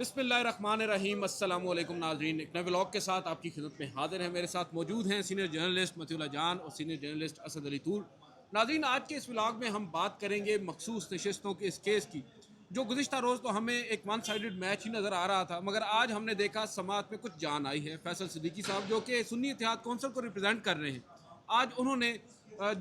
बिस्मिल्लाहिर्रहमानिर्रहीम अस्सलाम वालेकुम नाज़रीन, एक नए व्लॉग के साथ आपकी खिदमत में हाजिर है। मेरे साथ मौजूद हैं सीनियर जर्नलिस्ट मतीउल्लाह जान और सीनियर जर्नलिस्ट असद अली तूर। नाज़रीन, आज के इस व्लॉग में हम बात करेंगे मखसूस नशिस्तों के इस केस की, जो गुज़िश्ता रोज़ तो हमें एक वन साइडेड मैच ही नज़र आ रहा था, मगर आज हमने देखा समात में कुछ जान आई है। फैसल सिद्दीकी साहब, जो कि सुन्नी इत्तेहाद कौंसिल को रिप्रजेंट कर रहे हैं, आज उन्होंने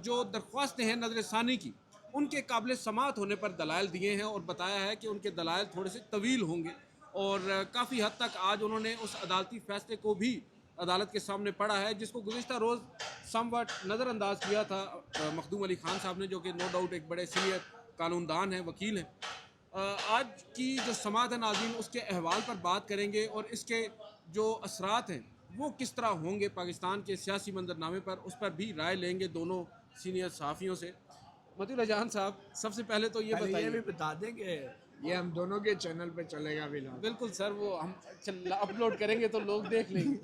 जो दरख्वास्तें हैं नजरसानी की, उनके काबिल समात होने पर दलाइल दिए हैं और बताया है कि उनके दलाइल थोड़े से तवील होंगे। और काफ़ी हद तक आज उन्होंने उस अदालती फैसले को भी अदालत के सामने पढ़ा है, जिसको गुज़िश्ता रोज़ समवट नज़रअंदाज किया था मखदूम अली खान साहब ने, जो कि नो डाउट एक बड़े सीनियर कानूनदान हैं, वकील हैं। आज की जो समात है नाज़रीन, उसके अहवाल पर बात करेंगे और इसके जो असरात हैं वो किस तरह होंगे पाकिस्तान के सियासी मंजरनामे पर, उस पर भी राय लेंगे दोनों सीनियर सहाफ़ियों से। मतीउल्लाह जान साहब, सबसे पहले तो ये पहले ये भी बताइए। बता दें कि ये हम दोनों के चैनल पे चलेगा व्लॉग। बिल्कुल सर, वो हम अपलोड करेंगे तो लोग देख लेंगे।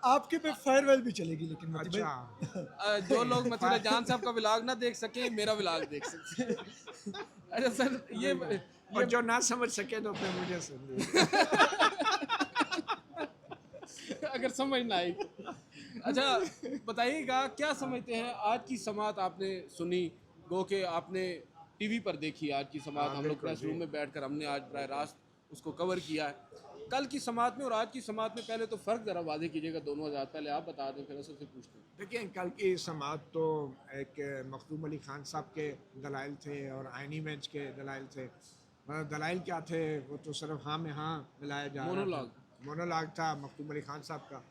आपके पे फायरवेल भी चलेगी, लेकिन मोती अच्छा। भाई जो लोग मतीउल्लाह जान साहब का व्लॉग ना देख सके, मेरा व्लॉग देख सकते हैं। अच्छा सर, और ये जो ना समझ सके तो फिर मुझे सुन लीजिए। अगर समझ ना आई तो। अच्छा बताइएगा, क्या समझते हैं आज की समात आपने सुनी, गो के आपने टीवी पर देखी आज की समात, हाँ, हम लोग बिल्कुल प्रेस जी। रूम में बैठकर हमने आज बराह रास्त उसको कवर किया है। कल की समात में और आज की समात में पहले तो फ़र्क ज़रा वाज़ेह कीजिएगा दोनों हज़ार, पहले आप बता दें फिर असर से पूछते हैं। देखिए, कल की समात तो एक मखदूम अली खान साहब के दलाइल थे और आइनी बेंच के दलाइल थे। मतलब दलाइल क्या थे, वो तो सिर्फ हाँ में हाँ मिलाया जा रहा था। मोनोलॉग। मोनोलॉग था मखदूम अली खान साहब का।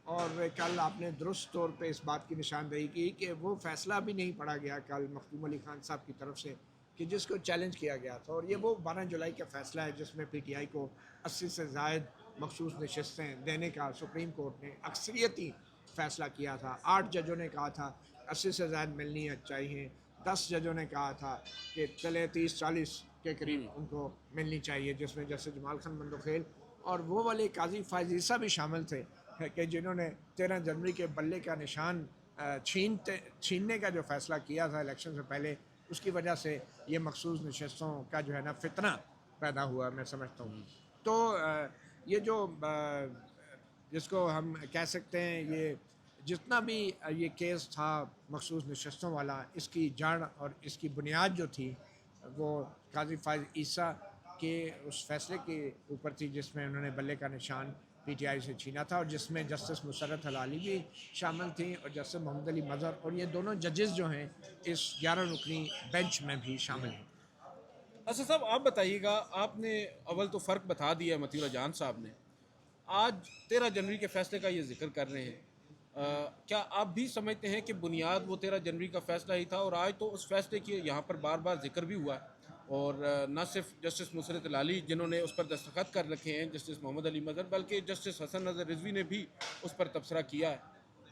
और कल आपने दुरुस्त तौर पे इस बात की निशानदेही की कि वो फैसला भी नहीं पढ़ा गया कल मखदूम अली खान साहब की तरफ से, कि जिसको चैलेंज किया गया था। और ये वो 12 जुलाई का फैसला है जिसमें PTI को 80 से ज़ायद मखसूस नशस्तें देने का सुप्रीम कोर्ट ने अक्सरियती फ़ैसला किया था। 8 जजों ने कहा था 80 से ज़ायद मिलनी चाहिए, 10 जजों ने कहा था कि चले 30-40 के करीब उनको मिलनी चाहिए, जिसमें जस्टिस जमाल खान मंदोखेल और वो वाले काजी फ़ाइज़ ईसा भी शामिल थे कि जिन्होंने 13 जनवरी के बल्ले का निशान छीनने का जो फ़ैसला किया था इलेक्शन से पहले, उसकी वजह से ये मखसूस नशस्तों का जो है ना फितना पैदा हुआ, मैं समझता हूँ। तो ये जो जिसको हम कह सकते हैं, ये जितना भी ये केस था मखसूस नशस्तों वाला, इसकी जड़ और इसकी बुनियाद जो थी वो काजी फ़ाइज़ ईसा के उस फैसले के ऊपर थी, जिसमें उन्होंने बल्ले का निशान PTI से छीना था, और जिसमें जस्टिस मुसर्रत हलाली भी शामिल थी और जस्टिस मोहम्मद अली मज़हर, और ये दोनों जजेस जो हैं इस 11 रुकनी बेंच में भी शामिल हैं। अच्छा साहब, आप बताइएगा, आपने अव्वल तो फ़र्क बता दिया है मतीउल्लाह जान साहब ने। आज 13 जनवरी के फैसले का ये जिक्र कर रहे हैं, क्या आप भी समझते हैं कि बुनियाद वो 13 जनवरी का फैसला ही था? और आज तो उस फैसले की यहाँ पर बार बार जिक्र भी हुआ है, और न सिर्फ जस्टिस मुसर्रत लाली जिन्होंने उस पर दस्तखत कर रखे हैं, जस्टिस मोहम्मद अली मज़हर, बल्कि जस्टिस हसन नज़र रिजवी ने भी उस पर तबसरा किया है,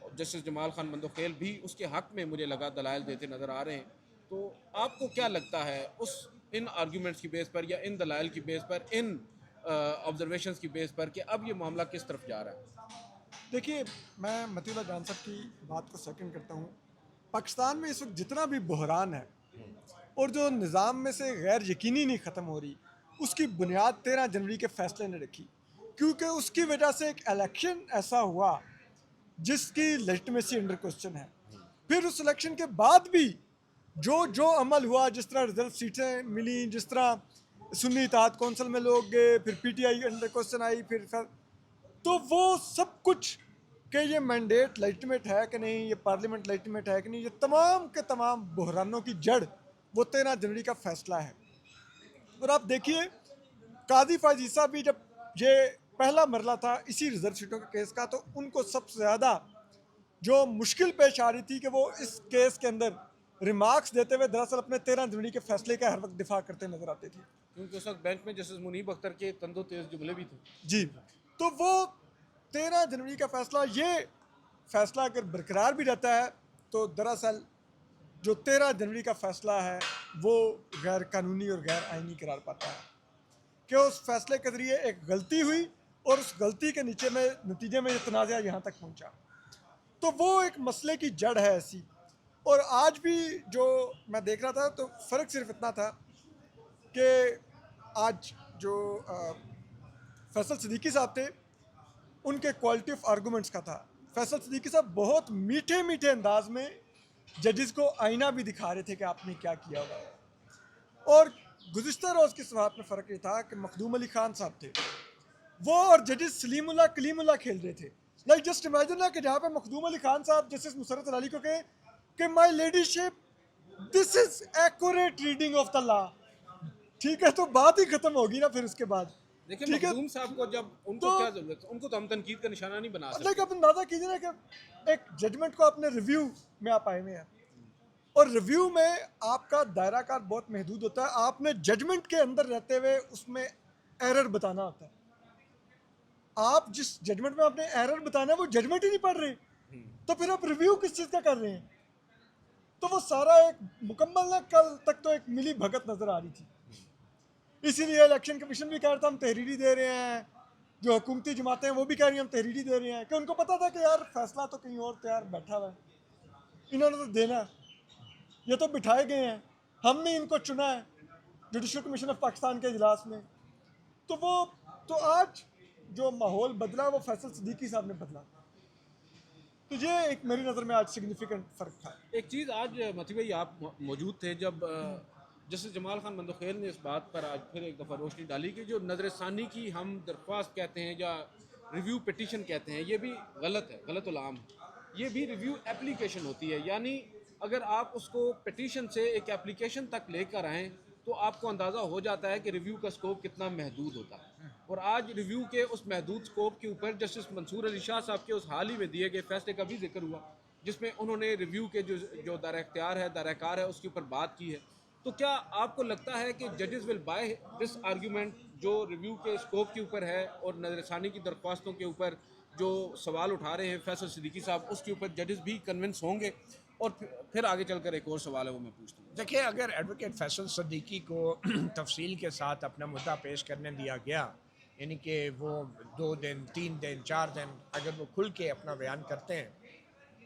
और जस्टिस जमाल खान मंदोखेल भी उसके हक़ में मुझे लगा दलाइल देते नज़र आ रहे हैं। तो आपको क्या लगता है, उस इन आर्ग्यूमेंट्स की बेस पर या इन दलाइल की बेस पर, इन ऑब्जर्वेशंस की बेस पर, कि अब ये मामला किस तरफ जा रहा है? देखिए, मैं मतीउल्लाह जान साहब की बात को सेकंड करता हूँ। पाकिस्तान में इस वक्त जितना भी बहरान है और जो निज़ाम में से गैर यकीनी नहीं ख़त्म हो रही, उसकी बुनियाद 13 जनवरी के फैसले ने रखी, क्योंकि उसकी वजह से एक इलेक्शन ऐसा हुआ जिसकी लेजिटिमेसी अंडर क्वेश्चन है। फिर उस इलेक्शन के बाद भी जो जो अमल हुआ, जिस तरह रिजल्ट सीटें मिली, जिस तरह सुन्नी इत्तेहाद कौंसिल में लोग गए, फिर PTI अंडर क्वेश्चन आई, फिर तो वो सब कुछ कि ये मैंडेट लेजिटिमेट है कि नहीं, ये पार्लियामेंट लेजिटिमेट है कि नहीं, ये तमाम के तमाम बहरानों की जड़ वो 13 जनवरी का फैसला है। और आप देखिए, काजी फ़ाइज़ ईसा भी जब ये पहला मरला था इसी रिजर्व सीटों के केस का, तो उनको सबसे ज़्यादा जो मुश्किल पेश आ रही थी कि वो इस केस के अंदर रिमार्क्स देते हुए दरअसल अपने 13 जनवरी के फैसले का हर वक्त दिफा करते नजर आते थे। क्योंकि उस वक्त बेंच में जस्टिस मुनीब अख्तर के तंदो तेज जुमले भी थे। जी, तो वो 13 जनवरी का फैसला, ये फैसला अगर बरकरार भी रहता है तो दरअसल जो 13 जनवरी का फैसला है वो गैर कानूनी और गैर आइनी करार पाता है कि उस फैसले के ज़रिए एक गलती हुई और उस गलती के नीचे में नतीजे में ये तनाज़ा यहाँ तक पहुँचा। तो वो एक मसले की जड़ है ऐसी। और आज भी जो मैं देख रहा था तो फ़र्क सिर्फ इतना था कि आज जो फैसल सिद्दीकी साहब थे उनके क्वालिटी ऑफ आर्गूमेंट्स का था। फैसल सिद्दीकी साहब बहुत मीठे मीठे अंदाज में जजेस को आईना भी दिखा रहे थे कि आपने क्या किया हुआ। और गुज़िश्ता रोज़ की सवात में फ़र्क ये था कि मखदूम अली खान साहब थे, वो और जजेस सलीमुल्लाह कलीमुल्लाह खेल रहे थे। लाइक जस्ट इमेजिन ना कि जहाँ पे मखदूम अली खान साहब जस्टिस मुसर्रत अली को कहे कि my ladyship this is accurate reading of the law, ठीक है, तो बात ही खत्म होगी ना फिर उसके बाद। देखिए ठीक है, मखदूम साहब को जब उनको तो- क्या जरूरत है, उनको तो हम तनकीद का निशाना नहीं बना लाइक सकते। आप अंदाजा कीजिए ना कि एक जजमेंट को आपने रिव्यू में आप आए हुए हैं और रिव्यू में आपका दायराकार बहुत महदूद होता है। आपने जजमेंट के अंदर रहते हुए उसमें एरर बताना होता है। आप जिस जजमेंट में आपने एरर बताना है वो जजमेंट ही नहीं पढ़ रहे, तो फिर आप रिव्यू किस चीज़ का कर रहे हैं? तो वो सारा एक मुकम्मल ना, कल तक तो एक मिली भगत नजर आ रही थी। इसीलिए इलेक्शन कमीशन भी कह रहा था हम तहरीरी दे रहे हैं, जो हुकूमती जमातें हैं वो भी कह रही हैं हम तहरीरी दे रहे हैं, कि उनको पता था कि यार फैसला तो कहीं और तैयार बैठा हुआ है, इन्होंने तो देना है, ये तो बिठाए गए हैं, हमने इनको चुना है जुडिशल कमीशन ऑफ पाकिस्तान के इजलास में। तो वो तो आज जो माहौल बदला वो फैसल सिद्दीकी साहब ने बदला। तो ये एक मेरी नज़र में आज सिग्निफिकेंट फ़र्क था। एक चीज़ आज मती भाई आप मौजूद थे जब जस्टिस जमाल खान बंदोखेल ने इस बात पर आज फिर एक दफ़ा रोशनी डाली कि जो नज़रसानी की हम दरख्वास्त कहते हैं या रिव्यू पिटीशन कहते हैं, ये भी गलत है, गलत उलाम है। ये भी रिव्यू एप्लीकेशन होती है, यानी अगर आप उसको पिटीशन से एक एप्लीकेशन तक लेकर आएँ तो आपको अंदाज़ा हो जाता है कि रिव्यू का स्कोप कितना महदूद होता है। और आज रिव्यू के उस महदूद स्कोप के ऊपर जस्टिस मंसूर अली शाह साहब के उस हाल ही में दिए गए फैसले का भी जिक्र हुआ, जिसमें उन्होंने रिव्यू के जो दायरा इख्तियार है, दायरा कार है, उसके ऊपर बात की है। तो क्या आपको लगता है कि जजेस विल बाय दिस आर्ग्यूमेंट जो रिव्यू के स्कोप के ऊपर है और नजरसानी की दरख्वास्तों के ऊपर जो सवाल उठा रहे हैं फैसल सिद्दीकी साहब, उसके ऊपर जजेस भी कन्विंस होंगे? और फिर आगे चलकर एक और सवाल है वो मैं पूछता हूँ। देखिए, अगर एडवोकेट फैसल सिद्दीकी को तफसील के साथ अपना मुद्दा पेश करने दिया गया, यानी कि वो 2 दिन 3 दिन 4 दिन अगर वो खुल के अपना बयान करते हैं,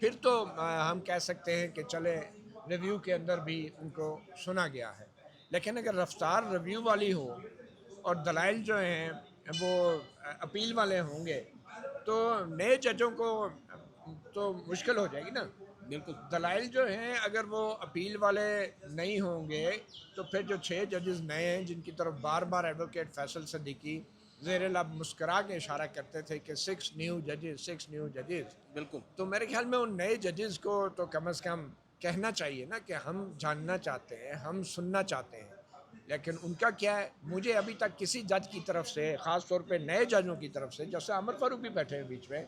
फिर तो हम कह सकते हैं कि चले रिव्यू के अंदर भी उनको सुना गया है। लेकिन अगर रफ्तार रिव्यू वाली हो और दलाइल जो हैं वो अपील वाले होंगे, तो नए जजों को तो मुश्किल हो जाएगी ना। बिल्कुल। दलाइल जो हैं अगर वो अपील वाले नहीं होंगे, तो फिर जो 6 जजेस नए हैं जिनकी तरफ बार बार एडवोकेट फैसल सिद्दीकी ज़ेर लब मुस्करा के इशारा करते थे कि 6 न्यू जजेस, बिल्कुल। तो मेरे ख्याल में उन नए जजेस को तो कम से कम कहना चाहिए ना कि हम जानना चाहते हैं, हम सुनना चाहते हैं। लेकिन उनका क्या है, मुझे अभी तक किसी जज की तरफ से, ख़ास तौर पे नए जजों की तरफ से, जैसे अमर फारूक भी बैठे हैं बीच में,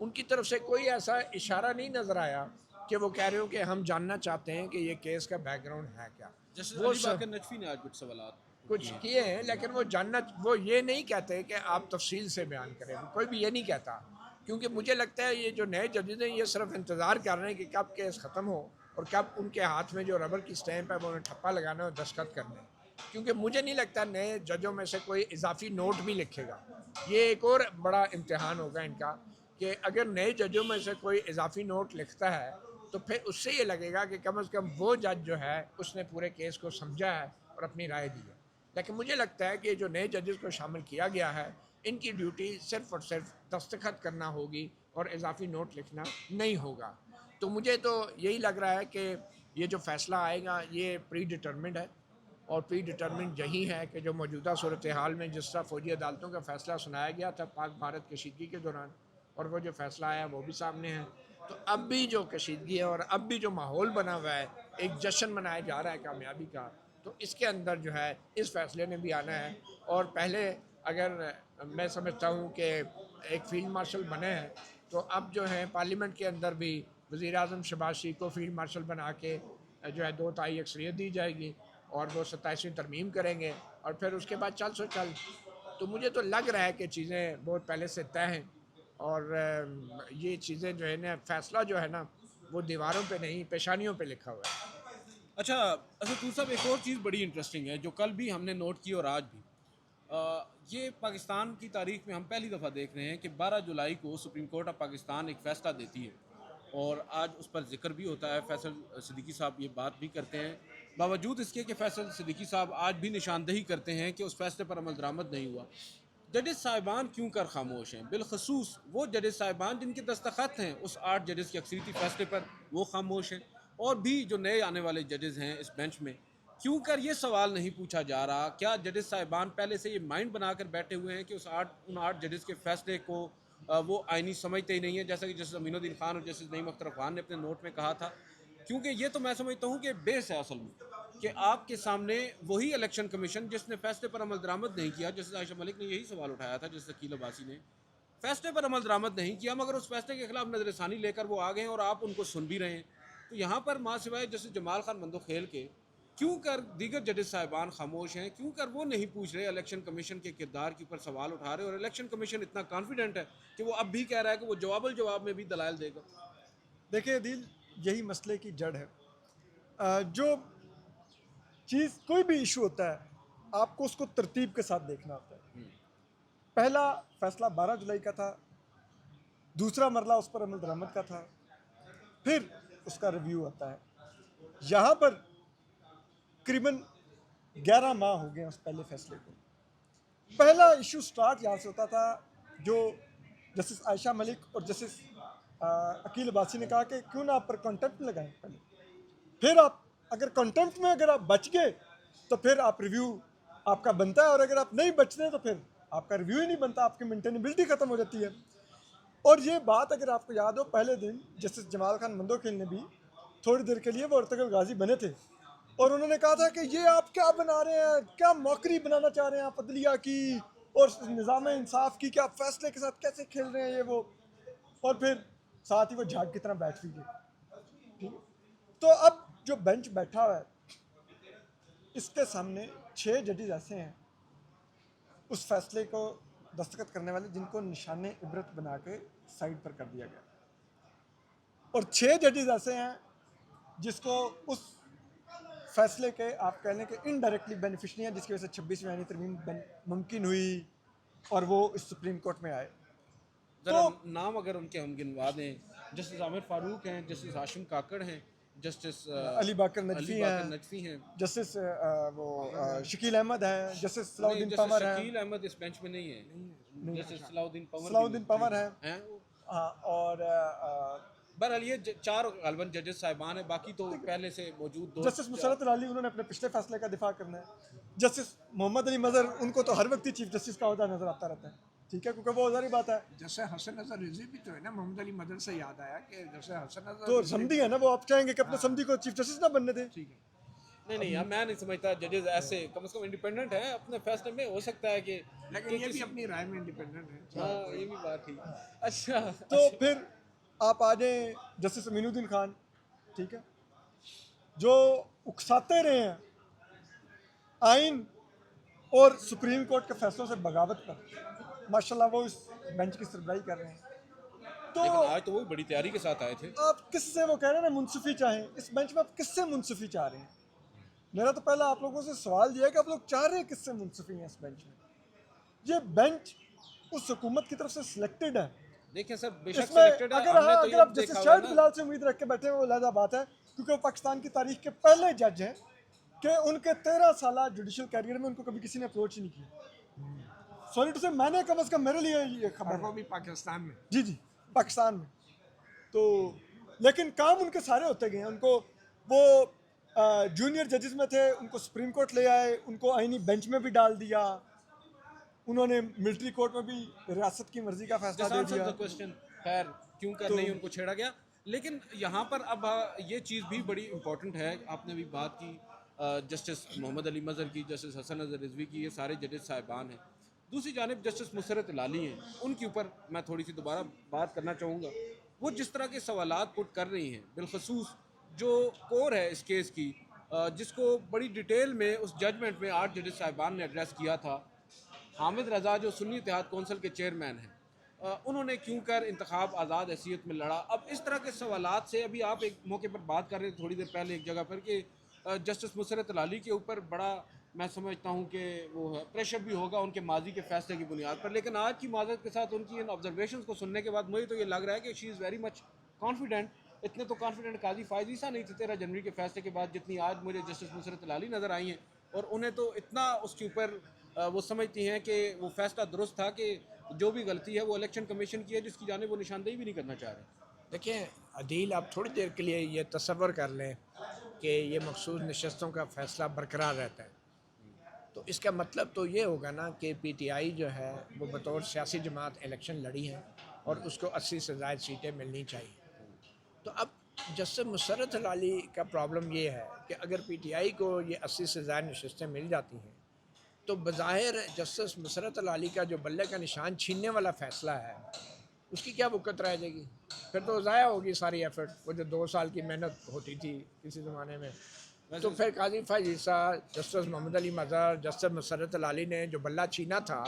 उनकी तरफ से कोई ऐसा इशारा नहीं नज़र आया कि वो कह रहे हो कि हम जानना चाहते हैं कि ये केस का बैकग्राउंड है क्या। जस्टिस वो अली बाकर नजफी ने आज कुछ सवाल कुछ किए हैं, लेकिन वो ये नहीं कहते कि आप तफसील से बयान करें, कोई भी ये नहीं कहता। क्योंकि मुझे लगता है ये जो नए जजेस हैं ये सिर्फ इंतज़ार कर रहे हैं कि कब केस ख़त्म हो और कब उनके हाथ में जो रबर की स्टैंप है वो उन्हें ठप्पा लगाना और दस्तखत करने। क्योंकि मुझे नहीं लगता नए जजों में से कोई इजाफी नोट भी लिखेगा। ये एक और बड़ा इम्तहान होगा इनका कि अगर नए जजों में से कोई इजाफी नोट लिखता है तो फिर उससे ये लगेगा कि कम से कम वो जज जो है उसने पूरे केस को समझा है और अपनी राय दी है। लेकिन मुझे लगता है कि जो नए जजेस को शामिल किया गया है, इनकी ड्यूटी सिर्फ और सिर्फ दस्तखत करना होगी और इजाफी नोट लिखना नहीं होगा। तो मुझे तो यही लग रहा है कि ये जो फ़ैसला आएगा ये प्री डिटर्मिंड है, और प्री डिटर्मिंड यही है कि जो मौजूदा सूरत हाल में जिस तरह फ़ौजी अदालतों का फ़ैसला सुनाया गया था पाक भारत कशीदगी के दौरान, और वो जो फ़ैसला आया वो भी सामने है, तो अब भी जो कशीदगी है और अब भी जो माहौल बना हुआ है, एक जश्न मनाया जा रहा है कामयाबी का, तो इसके अंदर जो है इस फैसले ने भी आना है। और पहले अगर मैं समझता हूँ कि एक फील्ड मार्शल बने हैं, तो अब जो है पार्लियामेंट के अंदर भी वज़ीर आज़म शहबाज शरीफ को फील्ड मार्शल बना के जो है 2 तिहाई अक्सरियत दी जाएगी और वो 27वीं तरमीम करेंगे और फिर उसके बाद चल सो चल। तो मुझे तो लग रहा है कि चीज़ें बहुत पहले से तय हैं और ये चीज़ें जो है ना, फ़ैसला जो है ना वो दीवारों पे नहीं पेशानियों पे लिखा हुआ है। अच्छा असदुद्दीन साहब, एक और चीज़ बड़ी इंटरेस्टिंग है जो कल भी हमने नोट की और आज भी ये पाकिस्तान की तारीख में हम पहली दफ़ा देख रहे हैं कि 12 जुलाई को सुप्रीम कोर्ट ऑफ पाकिस्तान एक फ़ैसला देती है और आज उस पर जिक्र भी होता है, फैसल सिद्दीकी साहब ये बात भी करते हैं। बावजूद इसके कि फैसल सिद्दीकी साहब आज भी निशानदही करते हैं कि उस फैसले पर अमल दरामद नहीं हुआ, जजेस साहिबान क्यों कर खामोश हैं? बिलखसूस वो जजेस साहिबान जिनके दस्तखत हैं उस 8 जजेस के अक्सरियती फैसले पर, वो खामोश हैं। और भी जो नए आने वाले जजेस हैं इस बेंच में, क्यों कर ये सवाल नहीं पूछा जा रहा? क्या जजेस साहिबान पहले से ये माइंड बनाकर बैठे हुए हैं कि उन 8 जजेस के फैसले को वो आइनी समझते ही नहीं है, जैसा कि जस्टिस अमीनुद्दीन खान और जस्टिस नईम अख्तर खान ने अपने नोट में कहा था? क्योंकि ये तो मैं समझता हूँ कि बेस है असल में कि आपके सामने वही इलेक्शन कमीशन जिसने फैसले पर अमल दरामद नहीं किया, जैसे आयशा मलिक ने यही सवाल उठाया था, जैसे अकील अब्बासी ने फैसले पर अमल दरामद नहीं किया, मगर उस फैसले के खिलाफ नजरसानी लेकर वो आ गए हैं और आप उनको सुन भी रहे हैं। तो यहाँ पर माँ सिवाय जैसे जमाल खान मंदोखेल के क्यों कर दीगर जजेस साहिबान खामोश हैं? क्यों कर वो नहीं पूछ रहे, इलेक्शन कमीशन के किरदार के ऊपर सवाल उठा रहे? और इलेक्शन कमीशन इतना कॉन्फिडेंट है कि वो अब भी कह रहा है कि वो जवाब में भी दलाल देगा। देखिए दिल, यही मसले की जड़ है। जो चीज़, कोई भी इशू होता है, आपको उसको तरतीब के साथ देखना होता है। पहला फैसला 12 जुलाई का था, दूसरा मरला उस पर अमल दरामद का था, फिर उसका रिव्यू आता है। यहाँ पर करीबन 11 माह हो गए उस पहले फैसले को। पहला इशू स्टार्ट यहाँ से होता था, जो जस्टिस आयशा मलिक और जस्टिस अकील अब्बासी ने कहा कि क्यों ना आप पर कंटेम्प्ट लगाएं पहले, फिर आप अगर कंटेम्प्ट में अगर आप बच गए तो फिर आप रिव्यू आपका बनता है, और अगर आप नहीं बचते तो फिर आपका रिव्यू ही नहीं बनता, आपकी मेंटेनेबिलिटी ख़त्म हो जाती है। और ये बात अगर आपको याद हो, पहले दिन जस्टिस जमाल खान मंदोखेल ने भी थोड़ी देर के लिए वो अर्तगल गाजी बने थे, और उन्होंने कहा था कि ये आप क्या बना रहे हैं, क्या मौकरी बनाना चाह रहे हैं आप अदलिया की और निज़ाम इंसाफ की, क्या फैसले के साथ कैसे खेल रहे हैं ये वो। और फिर साथ ही वो झाग की तरह बैठ भी गए। ठीक है, तो अब जो बेंच बैठा हुआ है, इसके सामने 6 जजेस ऐसे हैं उस फैसले को दस्तखत करने वाले, जिनको निशाने इबरत बना के साइड पर कर दिया गया, और 6 जजेस ऐसे हैं जिसको उस फैसले के आप कह लें कि इनडायरेक्टली बेनिफिशरी हैं, जिसकी वजह से 26वीं आईनी तरमीम मुमकिन हुई और वो इस सुप्रीम कोर्ट में आए। जरा नाम अगर उनके हम गिनवा दें, जस्टिस आमिर फारूक हैं, जस्टिस हाशिम काकड़ हैं, जस्टिस अली बाकर नजफी हैं, जस्टिस शकील अहमद हैं, जस्टिस सलाउद्दीन पंवर हैं। शकील अहमद इस बेंच में नहीं है, जस्टिस सलाउद्दीन पंवर हैं, और बहरहाल ये 4 गालिबन जजेस साहिबान हैं, बाकी तो पहले से मौजूद 2 जस्टिस मुसरत अली, उन्होंने अपने पिछले फैसले का दिफा करना है। जस्टिस मोहम्मद अली मजहर, उनको तो हर वक्त ही चीफ जस्टिस का ओहदा नजर आता रहता है, ठीक है, क्योंकि वो जारी बात है। जैसे हसन नजर रिजवी भी तो है ना, मोहम्मद अली मदर से याद आया कि जैसे हसन नजर तो समधी है ना, वो आप चाहेंगे कि अपने समधी को चीफ जस्टिस ना बनने दें? ठीक है। नहीं यार, मैं नहीं समझता जजेस ऐसे कम से कम इंडिपेंडेंट है अपने फैसले में। हो सकता है कि लेकिन ये भी अपनी राय में इंडिपेंडेंट है। हाँ, ये भी बात ठीक है। अच्छा, तो फिर आप आ जाए जस्टिस अमीनुद्दीन खान, ठीक है, जो उकसाते रहे हैं आइन और सुप्रीम कोर्ट के फैसलों से बगावत पर, माशाल्लाह वो इस बेंच की सरबराही कर रहे हैं। तो लेकिन आज तो वो बड़ी तैयारी के साथ आए थे। आप किससे, वो कह रहे हैं ना मुंसफी चाहें, इस बेंच में आप किससे मुंसफी चाह रहे हैं? मेरा तो पहला आप लोगों से सवाल ये है कि आप लोग चाह रहे हैं किससे मुंसफी हैं इस बेंच में? ये बेंच उस हुकूमत की तरफ से सिलेक्टेड है। देखिए सर, बेशक इसमें सिलेक्टेड है, अगर हमने तो अगर ये आप जैसे देखा हुआ शाहिद है ना। बिलाल से उम्मीद रख के बैठे हैं, वो अलग बात है, क्योंकि वो पाकिस्तान की तारीख के पहले जज हैं कि उनके 13 साल जुडिशल कैरियर में उनको कभी किसी ने अप्रोच ही नहीं किया। सॉरी टू से, मैंने कम अज़ कम, मेरे लिए ये खबर और वो है। भी पाकिस्तान में। जी पाकिस्तान में। तो लेकिन काम उनके सारे होते गए हैं। उनको वो जूनियर जजेस में थे, उनको सुप्रीम कोर्ट ले आए, उनको आईनी बेंच में भी डाल दिया, उन्होंने मिलिट्री कोर्ट में भी रियासत की मर्जी का फैसला दे दिया। क्वेश्चन खैर क्यों कर नहीं उनको छेड़ा गया। लेकिन यहाँ पर अब ये चीज़ भी बड़ी इंपॉर्टेंट है, आपने भी बात की जस्टिस मोहम्मद अली मजहर की, जस्टिस हसन नज़र रिजवी की, ये सारे जजेस साहिबान हैं। दूसरी जानिब जस्टिस मुसरत लाली हैं, उनके ऊपर मैं थोड़ी सी दोबारा बात करना चाहूँगा। वो जिस तरह के सवालात पुट कर रही हैं, बिलखसूस जो कोर है इस केस की, जिसको बड़ी डिटेल में उस जजमेंट में 8 जजेस साहिबान ने एड्रेस किया था। हामिद रज़ा जो सुन्नी इत्तेहाद कौंसिल के चेयरमैन हैं, उन्होंने क्यों कर इंतखाब आज़ाद हैसियत में लड़ा। अब इस तरह के सवालात से अभी आप एक मौके पर बात कर रहे थे थोड़ी देर पहले एक जगह पर कि जस्टिस मुसरत लाली के ऊपर बड़ा मैं समझता हूँ कि वो प्रेशर भी होगा उनके माजी के फैसले की बुनियाद पर। लेकिन आज की माजरत के साथ उनकी इन ऑब्जर्वेशंस को सुनने के बाद मुझे तो ये लग रहा है कि she is very much confident इतने तो कॉन्फिडेंट काजी फायद ईसा नहीं थे 13 जनवरी के फैसले के बाद जितनी आज मुझे जस्टिस नुसरत लाली नज़र आई हैं, और उन्हें तो इतना उसके ऊपर वो समझती हैं कि वो फैसला दुरुस्त था कि जो भी गलती है वो इलेक्शन कमीशन की है, जिसकी जानिब वो निशानदेही भी नहीं करना चाह रहे। देखिए अदील, आप थोड़ी देर के लिए ये तसव्वुर कर लें कि ये मखसूस नशस्तों का फ़ैसला बरकरार रहता है, तो इसका मतलब तो ये होगा ना कि पीटीआई जो है वो बतौर सियासी जमात इलेक्शन लड़ी है और उसको 80 से ज़ायद सीटें मिलनी चाहिए। तो अब जस्टिस मुसर्रत लाली का प्रॉब्लम ये है कि अगर पीटीआई को ये 80 से ज़ायद नशस्तें मिल जाती हैं तो बज़ाहिर जस्टिस मुसर्रत लाली का जो बल्ले का निशान छीनने वाला फ़ैसला है उसकी क्या वक़्त रह जाएगी, फिर तो ज़ाया होगी सारी एफर्ट, वो जो 2 साल की मेहनत होती थी किसी ज़माने में। तो फिर काजी फायद ईसा, जस्टिस मोहम्मद अली मज़हर, जस्टिस मुसर्रत लाली ने जो बल्ला छीना था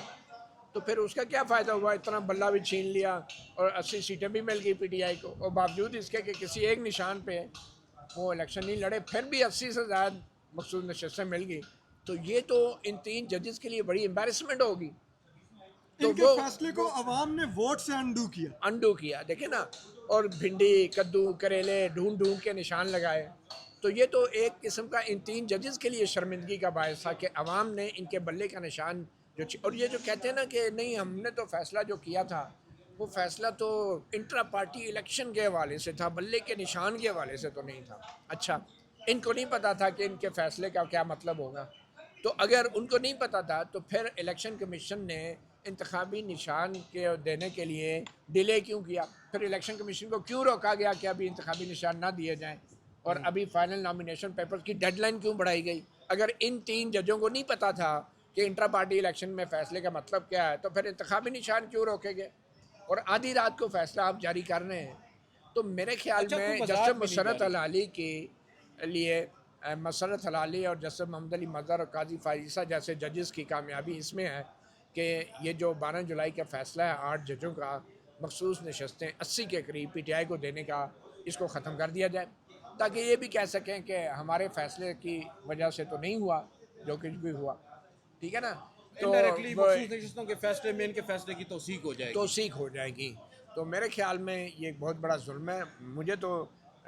तो फिर उसका क्या फ़ायदा हुआ, इतना बल्ला भी छीन लिया और 80 सीटें भी मिल गई पीटीआई को, और बावजूद इसके कि किसी एक निशान पे वो इलेक्शन नहीं लड़े फिर भी 80 से ज़्यादा मखसूस नशस्तें मिल गई। तो ये तो इन 3 जजेस के लिए बड़ी एम्बेरसमेंट होगी। तो इनके वो फैसले को अवाम ने वोट से अंडू किया, देखे ना, और भिंडी कद्दू करेले ढूंढ ढूंढ के निशान लगाए। तो ये तो एक किस्म का इन 3 जजेस के लिए शर्मिंदगी का बायस था कि अवाम ने इनके बल्ले का निशान और ये जो कहते हैं ना कि नहीं हमने तो फैसला जो किया था वो फैसला तो इंट्रा पार्टी इलेक्शन के हवाले से था, बल्ले के निशान के हवाले से तो नहीं था। अच्छा, इनको नहीं पता था कि इनके फैसले का क्या मतलब होगा। तो अगर उनको नहीं पता था तो फिर इलेक्शन कमीशन ने इंतखाबी निशान के देने के लिए डिले क्यों किया, फिर इलेक्शन कमीशन को क्यों रोका गया कि अभी इंतखाबी निशान ना दिए जाएं, और अभी फाइनल नॉमिनेशन पेपर की डेडलाइन क्यों बढ़ाई गई। अगर इन 3 जजों को नहीं पता था कि इंट्रा पार्टी इलेक्शन में फ़ैसले का मतलब क्या है तो फिर इंतखाबी निशान क्यों रोके गए, और आधी रात को फैसला आप जारी कर रहे हैं। तो मेरे ख्याल अच्छा, में कोई जस्टिस वजाहत भी नहीं मुसर्रत जारी। अलाली के लिए मसरत हलाली और जस्टिस मोहम्मद अली मज़हर और काजी फायज़ा जैसे जजेस की कामयाबी इसमें है कि ये जो 12 जुलाई का फ़ैसला है 8 जजों का मखसूस नशस्तें 80 के करीब पीटीआई को देने का, इसको ख़त्म कर दिया जाए, ताकि ये भी कह सकें कि हमारे फ़ैसले की वजह से तो नहीं हुआ जो कुछ भी हुआ, ठीक है ना। तो इनडायरेक्टली मखसूस नशस्तों के फैसले में इनके फैसले की तौसीक हो जाएगी। तौसीक हो जाएगी। तो मेरे ख्याल में ये एक बहुत बड़ा जुल्म है। मुझे तो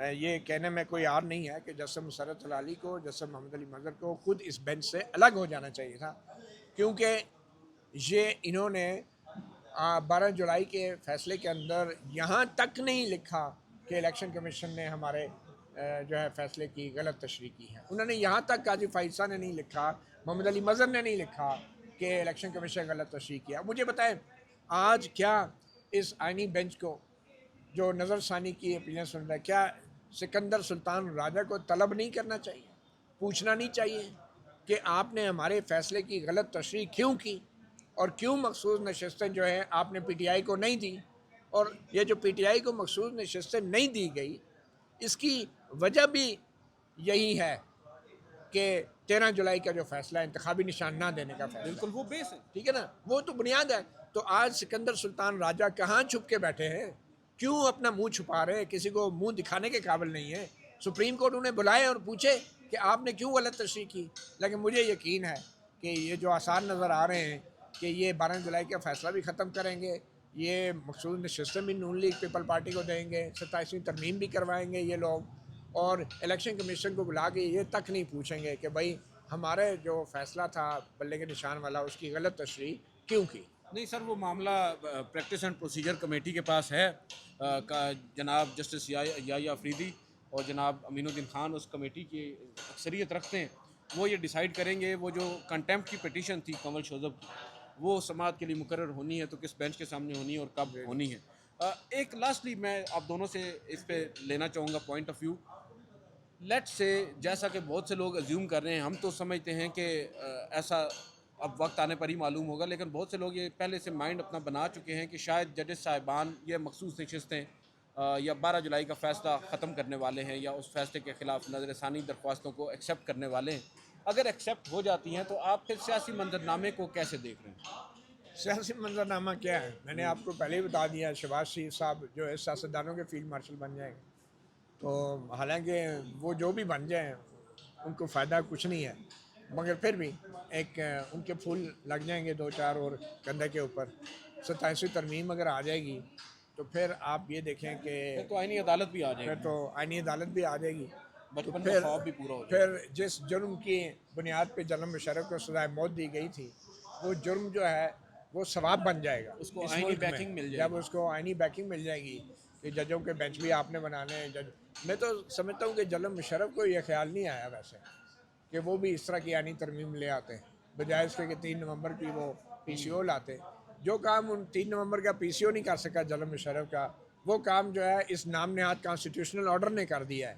ये कहने में कोई यार नहीं है कि जस्टिस मुसर्रत अली को, जस्टिस मोहम्मद अली मज़हर को खुद इस बेंच से अलग हो जाना चाहिए था, क्योंकि ये इन्होंने 12 जुलाई के फ़ैसले के अंदर यहाँ तक नहीं लिखा कि इलेक्शन कमीशन ने हमारे जो है फ़ैसले की गलत तशरीह की है। उन्होंने यहाँ तक काजी फायज़ा ने नहीं लिखा, मोहम्मद अली मज़हर ने नहीं लिखा कि इलेक्शन कमीशन गलत तशरीह किया। मुझे बताएं आज क्या इस आइनी बेंच को जो नज़रसानी की अपीलें सुन रहा है, क्या सिकंदर सुल्तान राजा को तलब नहीं करना चाहिए, पूछना नहीं चाहिए कि आपने हमारे फ़ैसले की गलत तशरीह क्यों की और क्यों मखसूस नशस्तें जो है आपने पीटीआई को नहीं दी, और ये जो पीटीआई को मखसूस नशस्तें नहीं दी गई इसकी वजह भी यही है कि 13 जुलाई का जो फ़ैसला है इंतखाबी निशान ना देने का फ़ैसला, बिल्कुल वो बेस है, ठीक है ना, वो तो बुनियाद है। तो आज सिकंदर सुल्तान राजा कहाँ छुप के बैठे हैं, क्यों अपना मुंह छुपा रहे हैं, किसी को मुंह दिखाने के काबिल नहीं है। सुप्रीम कोर्ट उन्हें बुलाए और पूछे कि आपने क्यों गलत तशरीह की। लेकिन मुझे यकीन है कि ये जो आसार नज़र आ रहे हैं कि ये 12 जुलाई का फ़ैसला भी ख़त्म करेंगे, ये मखसूस नशस्तें भी नून लीग पीपल पार्टी को देंगे, 27वीं तरमीम भी करवाएंगे ये लोग, और इलेक्शन कमीशन को बुला के ये तक नहीं पूछेंगे कि भाई हमारे जो फ़ैसला था बल्ले के निशान वाला उसकी गलत तशरीह क्यों की। नहीं सर, वो मामला प्रैक्टिस एंड प्रोसीजर कमेटी के पास है, का जनाब जस्टिस याया अफरीदी और जनाब अमीनुद्दीन खान उस कमेटी की अक्सरियत रखते हैं। वो ये डिसाइड करेंगे, वो जो कंटेम्प्ट की पिटीशन थी कंवल शोज़ब की, वो समाअत के लिए मुकर्रर होनी है तो किस बेंच के सामने होनी है और कब होनी है। एक लास्टली मैं आप दोनों से इस पे लेना चाहूँगा point of view. Let's say जैसा कि बहुत से लोग अज्यूम कर रहे हैं, हम तो समझते हैं कि ऐसा अब वक्त आने पर ही मालूम होगा, लेकिन बहुत से लोग ये पहले से माइंड अपना बना चुके हैं कि शायद जजेस साहिबान ये मखसूस नशस्तें या 12 जुलाई का फ़ैसला ख़त्म करने वाले हैं या उस फैसले के ख़िलाफ़ नज़रसानी दरख्वास्तों को एक्सेप्ट करने वाले हैं। अगर एक्सेप्ट हो जाती हैं तो आप फिर सियासी मंजरनामे को कैसे देख रहे हैं? सियासी मंजरनामा क्या है, मैंने आपको पहले ही बता दिया, शहबाज शरीफ साहब जो है सियासतदानों के फील्ड मार्शल बन जाएंगे। तो हालांकि वो जो भी बन जाएं उनको फ़ायदा कुछ नहीं है, मगर फिर भी एक उनके फूल लग जाएंगे 2-4 और कंधे के ऊपर। 27वीं तरमीम अगर आ जाएगी तो तो फिर आप ये देखें कि फिर तो आईनी अदालत भी आ फिर जाएगी, तो आईनी अदालत भी आ जाएगी। बचपन का फिर ख्वाब भी पूरा हो जाएगा। फिर जिस जुर्म की बुनियाद पे जनरल मुशर्रफ को सज़ाए मौत दी गई थी, वो जुर्म जो है वो सवाब बन जाएगा। उसको इस आईनी मुल्क में बैकिंग मिल जब जाएगी। उसको आईनी बैकिंग मिल जाएगी कि जजों के बेंच भी आपने बनाने हैं। जज मैं तो समझता हूँ कि जनरल मुशर्रफ को ये ख्याल नहीं आया वैसे कि वो भी इस तरह की आईनी तरमीम ले आते हैं, बजाय इसके कि 3 नवंबर की वो PCO लाते। जो काम उन 3 नवंबर का PCO नहीं कर सका जनरल मुशर्रफ का, वो काम जो है इस नाम नेहाद कॉन्स्टिट्यूशनल ऑर्डर ने कर दिया है।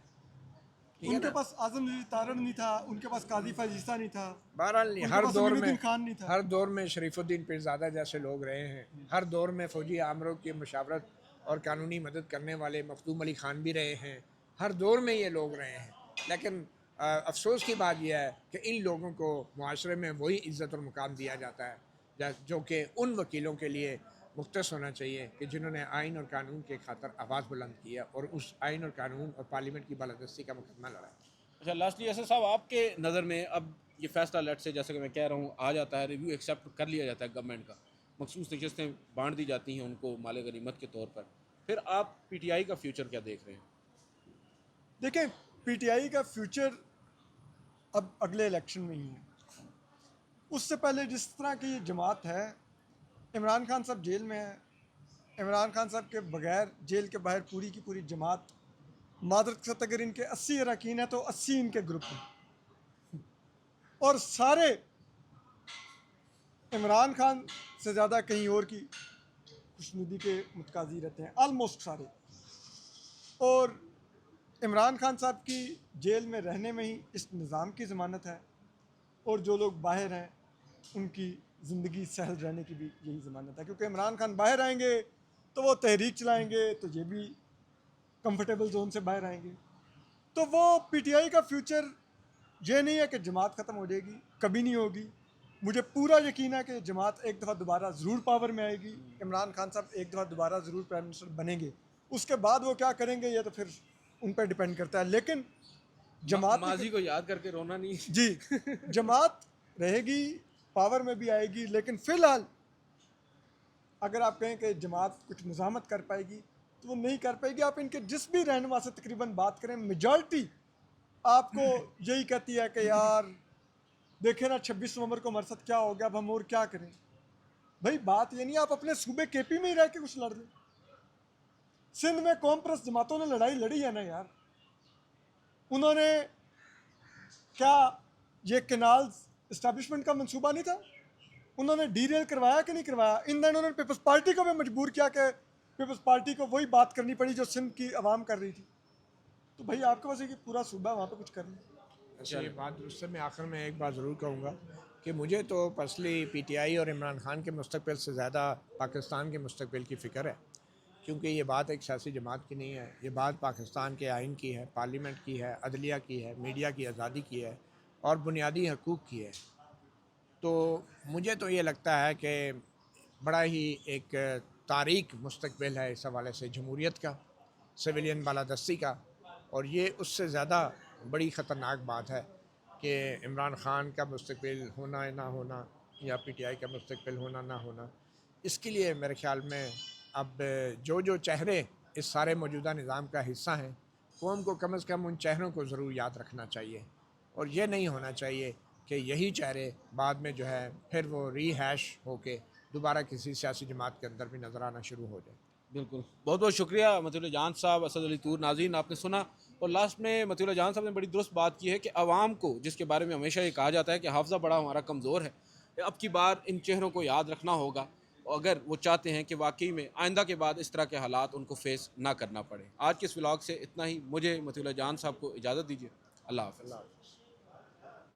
ठीक है उनके ना? पास आजम नजीर तारण नहीं था, उनके पास काजी फैज़ नहीं था, बहरहाल उनके हर पास दौर अमीनुद्दीन में खान नहीं था। हर दौर में शरीफुद्दीन पीरज़ादा जैसे लोग रहे हैं, हर दौर में फ़ौजी आमरों की मुशावरत और कानूनी मदद करने वाले मखदूम अली ख़ान भी रहे हैं। हर दौर में ये लोग रहे हैं। लेकिन अफसोस की बात यह है कि इन लोगों को मुआशरे में वही इज़्ज़त और मुकाम दिया जाता है जो कि उन वकीलों के लिए मुख्तस होना चाहिए कि जिन्होंने आइन और कानून के खातर आवाज़ बुलंद की है और उस आइन और कानून और पार्लियामेंट की बालादस्ती का मुकदमा लड़ा है। अच्छा, लास्टली असद साहब, आपके नज़र में अब ये फैसला लेट से जैसे कि मैं कह रहा हूँ आ जाता है, रिव्यू एक्सेप्ट कर लिया जाता है गवर्नमेंट का, मखसूस नशस्तें बांट दी जाती हैं उनको माल गनीमत के तौर पर, फिर आप PTI का फ्यूचर क्या देख रहे हैं? देखें, PTI का फ्यूचर अब अगले इलेक्शन में ही है। उससे पहले जिस तरह की ये जमात है, इमरान खान साहब जेल में है, इमरान खान साहब के बगैर जेल के बाहर पूरी की पूरी जमात, मादरत के साथ अगर इनके 80 अरकान हैं तो 80 इनके ग्रुप हैं और सारे इमरान खान से ज़्यादा कहीं और की खुशनुदी के मुतकाज़ी रहते हैं, आलमोस्ट सारे। और इमरान खान साहब की जेल में रहने में ही इस निज़ाम की ज़मानत है और जो लोग बाहर हैं उनकी ज़िंदगी सहल रहने की भी यही ज़मानत है, क्योंकि इमरान खान बाहर आएंगे तो वो तहरीक चलाएंगे तो ये भी कंफर्टेबल जोन से बाहर आएंगे। तो वो PTI का फ्यूचर ये नहीं है कि जमात ख़त्म हो जाएगी, कभी नहीं होगी। मुझे पूरा यकीन है कि जमात एक दफ़ा दोबारा ज़रूर पावर में आएगी, इमरान खान साहब एक दफ़ा दोबारा ज़रूर प्राइम मिनिस्टर बनेंगे। उसके बाद वो क्या करेंगे ये तो फिर उन पर डिपेंड करता है, लेकिन जमात माजी को याद करके रोना नहीं। जी जमात रहेगी, पावर में भी आएगी, लेकिन फ़िलहाल अगर आप कहें कि जमात कुछ निज़ामत कर पाएगी तो वो नहीं कर पाएगी। आप इनके जिस भी रहनुमा से तकरीबन बात करें, मेजॉरिटी आपको यही कहती है कि यार देखें ना 26 नवंबर को हमारे साथ क्या हो गया, अब हम और क्या करें। भाई बात ये नहीं, आप अपने सूबे KP में ही रह के कुछ लड़ लें। सिंध में कौम परस्त जमातों ने लड़ाई लड़ी है ना यार, उन्होंने क्या ये कैनाल्स इस्टेब्लिशमेंट का मंसूबा नहीं था, उन्होंने डीरेल करवाया कि नहीं करवाया। इन दिनों उन्होंने पीपल्स पार्टी को भी मजबूर किया कि पीपल्स पार्टी को वही बात करनी पड़ी जो सिंध की आवाम कर रही थी। तो भाई आपके पास एक पूरा सूबा वहाँ पे कुछ करना। अच्छा, ये बात दुरुस्त है। मैं आखिर में एक बात ज़रूर कहूँगा कि मुझे तो पर्सनली PTI और इमरान खान के मुस्तकबिल से ज़्यादा पाकिस्तान के मुस्तकबिल की फ़िक्र है, क्योंकि ये बात एक सियासी जमात की नहीं है, ये बात पाकिस्तान के आइन की है, पार्लियामेंट की है, अदलिया की है, मीडिया की आज़ादी की है और बुनियादी हकूक़ की है। तो मुझे तो ये लगता है कि बड़ा ही एक तारीक मुस्तकबिल है इस हवाले से जमहूरियत का, सिविलियन बालादस्ती का। और ये उससे ज़्यादा बड़ी ख़तरनाक बात है कि इमरान ख़ान का मुस्तकबिल होना ना होना या PTI का मुस्तकबिल होना ना होना। इसके लिए मेरे ख़्याल में अब जो चेहरे इस सारे मौजूदा निज़ाम का हिस्सा हैं, कौम को कम से कम उन चेहरों को ज़रूर याद रखना चाहिए और ये नहीं होना चाहिए कि यही चेहरे बाद में जो है फिर वो रीहैश होके दोबारा किसी सियासी जमात के अंदर भी नज़र आना शुरू हो जाए। बिल्कुल, बहुत बहुत शुक्रिया मतीउल्लाह जान साहब, असद अली तूर। नाज़रीन, आपने सुना और लास्ट में मतीउल्लाह जान साहब ने बड़ी दुरुस्त बात की है कि आवाम को, जिसके बारे में हमेशा ये कहा जाता है कि हाफ़ज़ा बड़ा हमारा कमज़ोर है, अब की बार इन चेहरों को याद रखना होगा अगर वो चाहते हैं कि वाकई में आइंदा के बाद इस तरह के हालात उनको फेस ना करना पड़े। आज के इस व्लॉग से इतना ही। मुझे मतीउल्लाह जान साहब को इजाज़त दीजिए। अल्लाह हाफ़िज़।